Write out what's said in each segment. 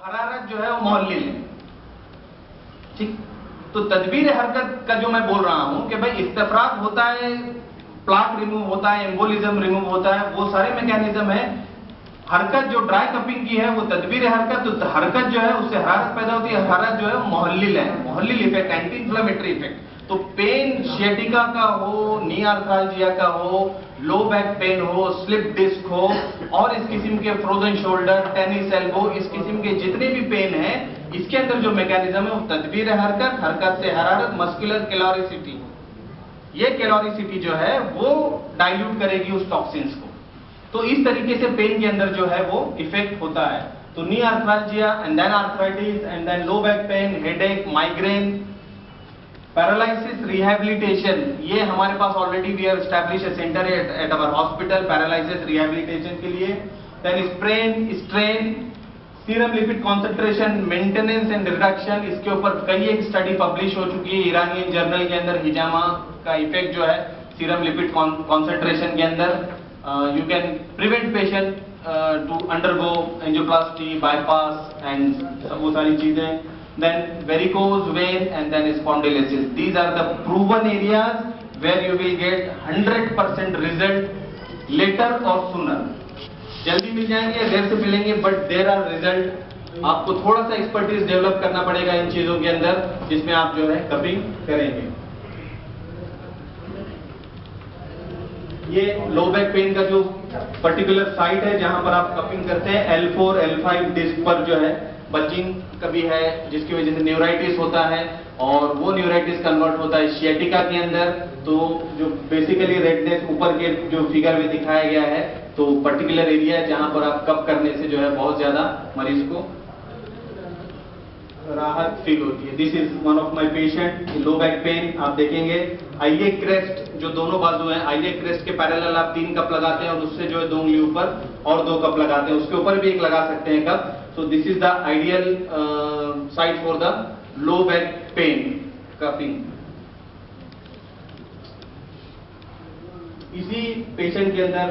हरारत जो है वो मोहल्लिल है। ठीक, तो तदबीर हरकत का जो मैं बोल रहा हूं कि भाई इस्तेफराग होता है, प्लाक रिमूव होता है, एम्बोलिज्म रिमूव होता है, वो सारे मैकेनिज्म है। हरकत जो ड्राई कपिंग की है वो तदबीर हरकत, तो हरकत जो है उससे हरारत पैदा होती है। हरारत जो है वो मोहल्लिल है, मोहल्लिल इफेक्ट, एंटी इंफ्लेमेटरी इफेक्ट। तो पेन शियाटिका का हो, नी आर्थराल्जिया का हो, लो बैक पेन हो, स्लिप डिस्क हो, और इस किस्म के फ्रोजन शोल्डर, टेनिस एल्बो, इस किस्म के जितने भी पेन है, इसके अंदर जो मैकेनिज्म है वो तदबीर हरकत, हरकत से हरारत, मस्कुलर कैलोरिसिटी। ये कैलोरिसिटी जो है वो डाइल्यूट करेगी उस टॉक्सिन्स को। तो इस तरीके से पेन के अंदर जो है वो इफेक्ट होता है। तो knee arthralgia and then arthritis and then low back pain, headache, migraine, paralysis rehabilitation. ये हमारे पास already we have establish a centre at our hospital paralysis rehabilitation के लिए। Then sprain, strain, serum lipid concentration maintenance and reduction, इसके ऊपर कई एक study publish हो चुकी है ईरानियन जर्नल के अंदर। हिजामा का इफेक्ट जो है सीरम लिपिड कॉन्सेंट्रेशन के अंदर, you can prevent patient to undergo angioplasty, bypass and वो सारी चीजें। Then varicose vein and then spondylosis. These are the proven areas where you will get 100% result later or sooner. जल्दी मिल जाएंगे, देर से मिलेंगे, but there are result. आपको थोड़ा सा एक्सपर्टीज डेवलप करना पड़ेगा इन चीजों के अंदर, जिसमें आप जो है कपिंग करेंगे। ये लो बैक पेन का जो पर्टिकुलर साइट है जहां पर आप कपिंग करते हैं, L4, L5 डिस्क पर जो है बल्जिंग कभी है, जिसकी वजह से न्यूराइटिस होता है, और वो न्यूराइटिस कन्वर्ट होता है शियाटिका के अंदर। तो जो बेसिकली रेडनेस ऊपर के जो फिगर में दिखाया गया है, तो पर्टिकुलर एरिया है जहां पर आप कप करने से जो है बहुत ज्यादा मरीज को राहत फील होती है। This is one of my patient, low back pen. आप देखेंगे आईलिएट क्रेस्ट जो दोनों बाजू हैं, आईलिएट क्रेस्ट के पैरेलल आप 3 कप लगाते हैं, और उससे जो है 2 उंगली ऊपर और 2 कप लगाते हैं, उसके ऊपर भी एक लगा सकते हैं cup. So this is the ideal site for the low back pain cupping. इसी पेशेंट के अंदर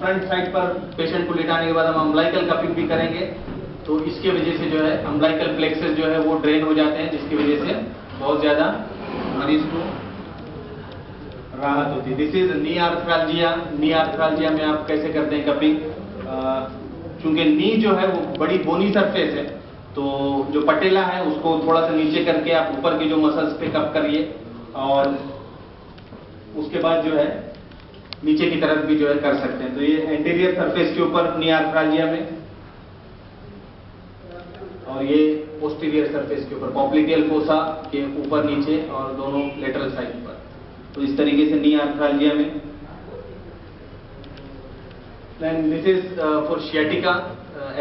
फ्रंट साइड पर पेशेंट को लिटाने के बाद हम अम्बिलिकल कपिंग भी करेंगे। तो इसके वजह से जो है अम्बिलिकल प्लेक्सस जो है वो ड्रेन हो जाते हैं, जिसकी वजह से बहुत ज्यादा मरीज को राहत होती है। दिस इज नी आर्थराल्जिया। नी आर्थराल्जिया में आप कैसे करते हैं कपिंग? चूंकि नी जो है वो बड़ी बोनी सरफेस है, तो जो पटेला है उसको थोड़ा सा नीचे करके आप ऊपर के जो मसल्स पे कप करिए, और उसके बाद जो है नीचे की तरफ भी जो है कर सकते हैं। तो ये एंटीरियर सरफेस के ऊपर नी आर्थराल्जिया में, और ये पोस्टीरियर सरफेस के ऊपर पॉप्लिटियल फोसा के ऊपर नीचे और दोनों लेटरल साइड पर। तो इस तरीके से नी आर्थराल्जिया में। Then this is for sciatica,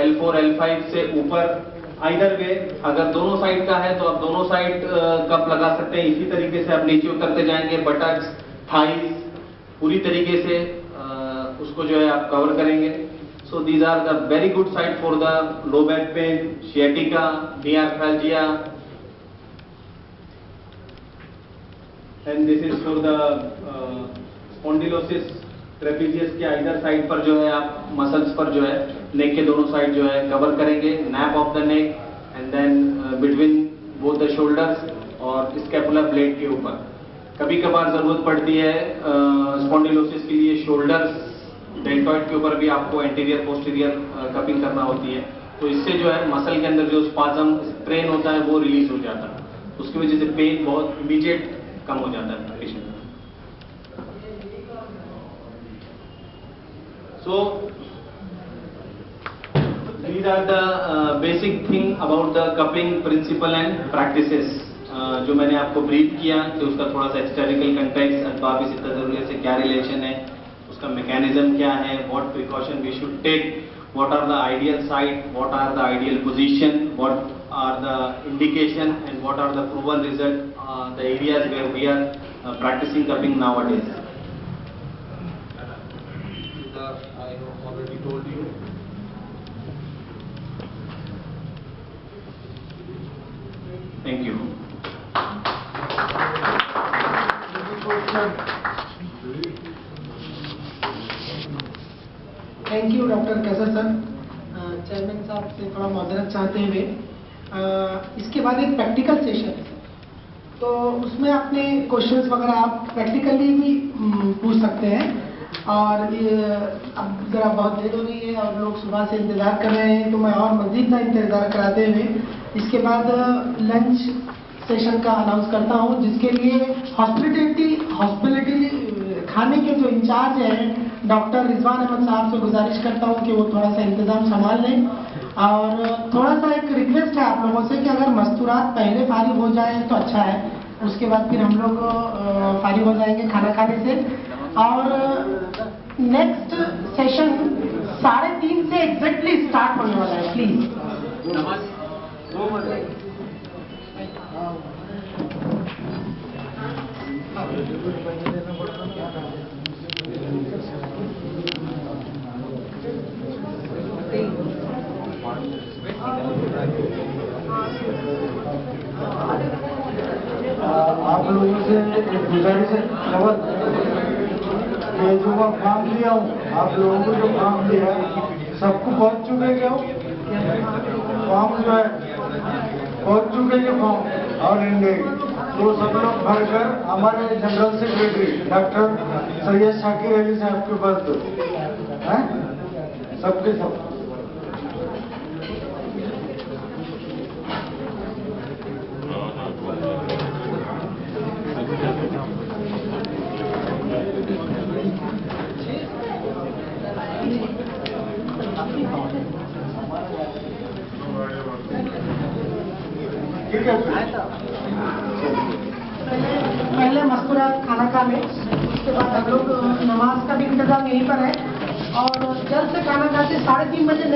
L4, L5 से ऊपर आइदर वे, अगर दोनों साइड का है तो आप दोनों साइड कप लगा सकते हैं। इसी तरीके से आप नीचे उतरते जाएंगे, बटक्स, थाइस, पूरी तरीके से उसको जो है आप कवर करेंगे। So these are the very good side for the low back pain, sciatica, knee arthralgia, and this is for the spondylosis. Trapezius के आइदर साइड पर जो है आप मसल्स पर जो है नेक के दोनों साइड जो है कवर करेंगे, nape of the neck and then between both the shoulders और स्कैपुलर ब्लेड के ऊपर। कभी कभार जरूरत पड़ती है स्पॉन्डिलोसिस के लिए शोल्डर्स डेल्टॉइड के ऊपर भी आपको एंटीरियर पोस्टीरियर कपिंग करना होती है। तो इससे जो है मसल के अंदर जो स्पाज्म स्ट्रेन होता है वो रिलीज हो जाता है, उसकी वजह से पेन बहुत इमीडिएट कम हो जाता है patient. So these are the basic thing about the cupping principle and practices. जो मैंने आपको ब्रीफ किया कि उसका थोड़ा सा हिस्टोरिकल कंटेक्स्ट, असबाब इस्तिता ज़रूरियत से क्या रिलेशन है, उसका मैकेनिज्म क्या है, what precaution we should take, what are the ideal site, what are the ideal position, what are the indication and what are the proven result, the areas where we are practicing cupping nowadays. I have already told you. Thank you. Thank you, Dr. Kesa sir. Chairman sir. साहब से थोड़ा माजरत चाहते हुए इसके बाद एक practical session है, तो उसमें अपने क्वेश्चंस वगैरह आप प्रैक्टिकली भी पूछ सकते हैं। और ये अब ज़रा बहुत देर हो रही है और लोग सुबह से इंतज़ार कर रहे हैं, तो मैं और मज़ीद ना इंतज़ार कराते हुए इसके बाद लंच सेशन का अनाउंस करता हूँ, जिसके लिए हॉस्पिटलिटी खाने के जो इंचार्ज हैं डॉक्टर रिजवान अहमद साहब से गुजारिश करता हूँ कि वो थोड़ा सा इंतज़ाम संभाल लें। और थोड़ा सा एक रिक्वेस्ट है आप लोगों से कि अगर मस्तूरात पहले फारिग हो जाए तो अच्छा है, उसके बाद फिर हम लोग फारिग हो जाएंगे खाना खाने से। और नेक्स्ट सेशन 3:30 से एग्जैक्टली स्टार्ट होने वाला है, प्लीज। आप लोगों से एक गुजारिश है, ये जो मैं फॉर्म लिया हूँ, आप लोगों को जो फॉर्म दिया है सबको पहुँच चुके क्या फॉर्म जो है पहुँच चुके हैं फॉर्म और इंडिया तो सब लोग भरकर हमारे general secretary doctor Syed Shakir Ali साहब के पास दो है सबके सब। ठीक है, पहले मस्तूरात खाना खा लें, उसके बाद हम लोग नमाज का भी इंतजाम यहीं पर है और जल्द से खाना खाते 3:30 बजे